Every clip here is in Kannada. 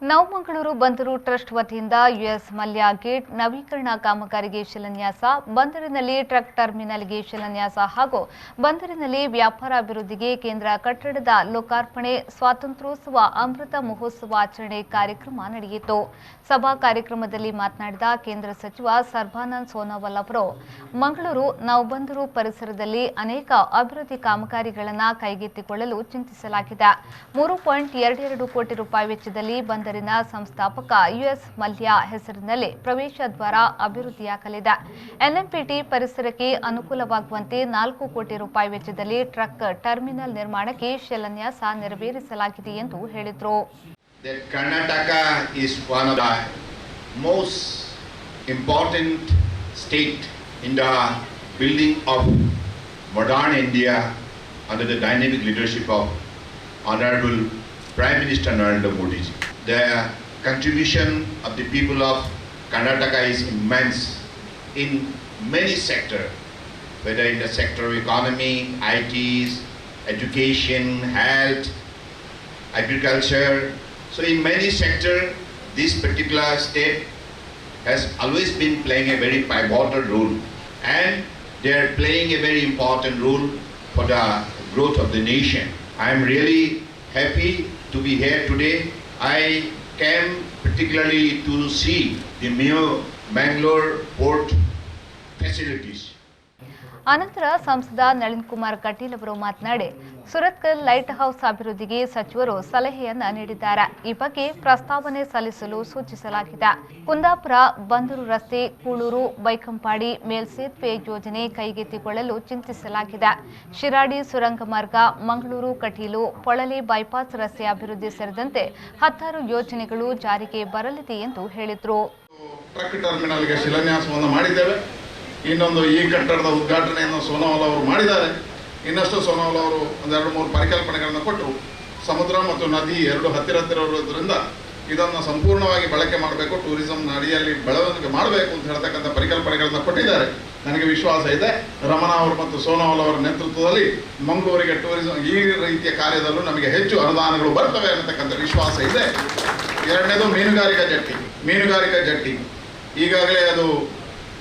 ನವಮಂಗಳೂರು ಬಂದರು ಟ್ರಸ್ಟ್ ವತಿಯಿಂದ ಯುಎಸ್ ಮಲ್ಯ ಗೇಟ್ ನವೀಕರಣ ಕಾಮಗಾರಿಗೆ ಶಿಲಾನ್ಯಾಸ, ಬಂದರಿನಲ್ಲಿ ಟ್ರಕ್ ಟರ್ಮಿನಲ್ಗೆ ಶಿಲಾನ್ಯಾಸ ಹಾಗೂ ಬಂದರಿನಲ್ಲಿ ವ್ಯಾಪಾರ ಅಭಿವೃದ್ಧಿಗೆ ಕೇಂದ್ರ ಕಟ್ಟಡದ ಲೋಕಾರ್ಪಣೆ, ಸ್ವಾತಂತ್ರ್ಯೋತ್ಸವ ಅಮೃತ ಮಹೋತ್ಸವ ಆಚರಣೆ ಕಾರ್ಯಕ್ರಮ ನಡೆಯಿತು. ಸಭಾ ಕಾರ್ಯಕ್ರಮದಲ್ಲಿ ಮಾತನಾಡಿದ ಕೇಂದ್ರ ಸಚಿವ ಸರ್ಬಾನಂದ್ ಸೋನೋವಾಲ್ ಅವರು, ಮಂಗಳೂರು ನವಬಂದರು ಪರಿಸರದಲ್ಲಿ ಅನೇಕ ಅಭಿವೃದ್ಧಿ ಕಾಮಗಾರಿಗಳನ್ನು ಕೈಗೆತ್ತಿಕೊಳ್ಳಲು ಚಿಂತಿಸಲಾಗಿದೆ. 3.22 ಕೋಟಿ ರೂಪಾಯಿ ವೆಚ್ಚದಲ್ಲಿ ಬಂದರಿನ ಸಂಸ್ಥಾಪಕ ಯುಎಸ್ ಮಲ್ಯ ಹೆಸರಿನಲ್ಲಿ ಪ್ರವೇಶ ದ್ವಾರ ಅಭಿವೃದ್ಧಿಯಾಗಲಿದೆ. ಎನ್ಎಂಪಿಟಿ ಪರಿಸರಕ್ಕೆ ಅನುಕೂಲವಾಗುವಂತೆ 4 ಕೋಟಿ ರೂಪಾಯಿ ವೆಚ್ಚದಲ್ಲಿ ಟ್ರಕ್ ಟರ್ಮಿನಲ್ ನಿರ್ಮಾಣಕ್ಕೆ ಶಿಲಾನ್ಯಾಸ ನೆರವೇರಿಸಲಾಗಿದೆ ಎಂದು ಹೇಳಿದರು. Karnataka is one of the most important state in the building of modern India under the dynamic leadership of Honorable Prime Minister Narendra Modi ji. The contribution of the people of Karnataka is immense in many sectors, whether in the sector of economy, ITs, education, health, agriculture. So in many sectors, this particular state has always been playing a very pivotal role, and they are playing a very important role for the growth of the nation. I am really happy to be here today. I came particularly to see the new Mangalore port facilities. ಅನಂತರ ಸಂಸದ ನಳಿನ್ ಕುಮಾರ್ ಕಟೀಲ್ ಅವರು ಮಾತನಾಡಿ, ಸುರತ್ಕಲ್ ಲೈಟ್ ಹೌಸ್ ಅಭಿವೃದ್ಧಿಗೆ ಸಚಿವರು ಸಲಹೆಯನ್ನ ನೀಡಿದ್ದಾರೆ. ಈ ಬಗ್ಗೆ ಪ್ರಸ್ತಾವನೆ ಸಲ್ಲಿಸಲು ಸೂಚಿಸಲಾಗಿದೆ. ಕುಂದಾಪುರ ಬಂದರು ರಸ್ತೆ, ಕೂಳೂರು ಬೈಕಂಪಾಡಿ ಮೇಲ್ಸೇತುವೆ ಯೋಜನೆ ಕೈಗೆತ್ತಿಕೊಳ್ಳಲು ಚಿಂತಿಸಲಾಗಿದೆ. ಶಿರಾಡಿ ಸುರಂಗ ಮಾರ್ಗ, ಮಂಗಳೂರು ಕಟೀಲು, ಪೊಳಲಿ ಬೈಪಾಸ್ ರಸ್ತೆ ಅಭಿವೃದ್ಧಿ ಸೇರಿದಂತೆ 10 ಯೋಜನೆಗಳು ಜಾರಿಗೆ ಬರಲಿದೆ ಎಂದು ಹೇಳಿದರು. ಟ್ರಕ್ ಟರ್ಮಿನಲ್ಗೆ ಶಿಲಾನ್ಯಾಸವನ್ನು ಮಾಡಿದ್ದೇವೆ. ಇನ್ನೊಂದು ಈ ಕಟ್ಟಡದ ಉದ್ಘಾಟನೆಯನ್ನು ಸೋನೋವಾಲ್ ಅವರು ಮಾಡಿದ್ದಾರೆ. ಇನ್ನಷ್ಟು ಸೋನೋವಾಲ್ ಅವರು 2-3 ಪರಿಕಲ್ಪನೆಗಳನ್ನು ಕೊಟ್ಟರು. ಸಮುದ್ರ ಮತ್ತು ನದಿ ಎರಡು ಹತ್ತಿರ ಇರೋದ್ರಿಂದ ಇದನ್ನು ಸಂಪೂರ್ಣವಾಗಿ ಬಳಕೆ ಮಾಡಬೇಕು, ಟೂರಿಸಂನ ಅಡಿಯಲ್ಲಿ ಬೆಳವಣಿಗೆ ಮಾಡಬೇಕು ಅಂತ ಹೇಳ್ತಕ್ಕಂಥ ಪರಿಕಲ್ಪನೆಗಳನ್ನು ಕೊಟ್ಟಿದ್ದಾರೆ. ನನಗೆ ವಿಶ್ವಾಸ ಇದೆ, ರಮಣ ಅವರು ಮತ್ತು ಸೋನೋವಾಲ್ ಅವರ ನೇತೃತ್ವದಲ್ಲಿ ಮಂಗಳೂರಿಗೆ ಟೂರಿಸಂ ಈ ರೀತಿಯ ಕಾರ್ಯದಲ್ಲೂ ನಮಗೆ ಹೆಚ್ಚು ಅನುದಾನಗಳು ಬರ್ತವೆ ಅನ್ನತಕ್ಕಂಥ ವಿಶ್ವಾಸ ಇದೆ. ಎರಡನೇದು ಮೀನುಗಾರಿಕಾ ಜಟ್ಟಿ ಈಗಾಗಲೇ ಅದು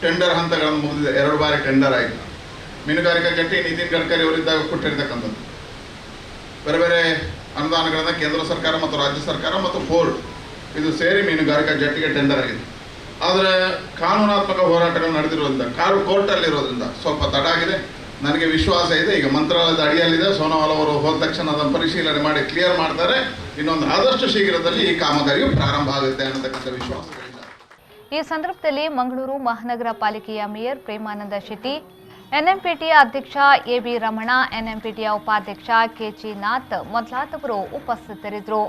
ಟೆಂಡರ್ ಹಂತಗಳನ್ನು ಮುಗಿದಿದೆ. 2 ಬಾರಿ ಟೆಂಡರ್ ಆಯಿತು. ಮೀನುಗಾರಿಕಾ ಜಟ್ಟಿ ನಿತಿನ್ ಗಡ್ಕರಿ ಅವರಿದ್ದಾಗ ಕೊಟ್ಟಿರ್ತಕ್ಕಂಥದ್ದು. ಬೇರೆ ಬೇರೆ ಅನುದಾನಗಳನ್ನು ಕೇಂದ್ರ ಸರ್ಕಾರ ಮತ್ತು ರಾಜ್ಯ ಸರ್ಕಾರ ಮತ್ತು ಫೋರ್ಟ್ ಇದು ಸೇರಿ ಮೀನುಗಾರಿಕಾ ಜಟ್ಟಿಗೆ ಟೆಂಡರ್ ಆಗಿದೆ. ಆದರೆ ಕಾನೂನಾತ್ಮಕ ಹೋರಾಟಗಳು ನಡೆದಿರೋದ್ರಿಂದ ಕೋರ್ಟಲ್ಲಿರೋದ್ರಿಂದ ಸ್ವಲ್ಪ ತಡ ಆಗಿದೆ. ನನಗೆ ವಿಶ್ವಾಸ ಇದೆ, ಈಗ ಮಂತ್ರಾಲಯದ ಅಡಿಯಲ್ಲಿದೆ. ಸೋನೋವಾಲ್ ಅವರು ಹೋದ ತಕ್ಷಣ ಅದನ್ನು ಪರಿಶೀಲನೆ ಮಾಡಿ ಕ್ಲಿಯರ್ ಮಾಡ್ತಾರೆ. ಇನ್ನೊಂದು ಆದಷ್ಟು ಶೀಘ್ರದಲ್ಲಿ ಈ ಕಾಮಗಾರಿಯು ಪ್ರಾರಂಭ ಆಗುತ್ತೆ ಅನ್ನತಕ್ಕಂಥ ವಿಶ್ವಾಸ. ಈ ಸಂದರ್ಭದಲ್ಲಿ ಮಂಗಳೂರು ಮಹಾನಗರ ಪಾಲಿಕೆಯ ಮೇಯರ್ ಪ್ರೇಮಾನಂದ ಶೆಟ್ಟಿ, ಎನ್ಎಂಪಿಟಿಯ ಅಧ್ಯಕ್ಷ ಎಬಿ ರಮಣ, ಎನ್ಎಂಪಿಟಿಯ ಉಪಾಧ್ಯಕ್ಷ ಕೆಜಿ ನಾಥ್ ಮೊದಲಾದವರು ಉಪಸ್ಥಿತರಿದ್ದರು.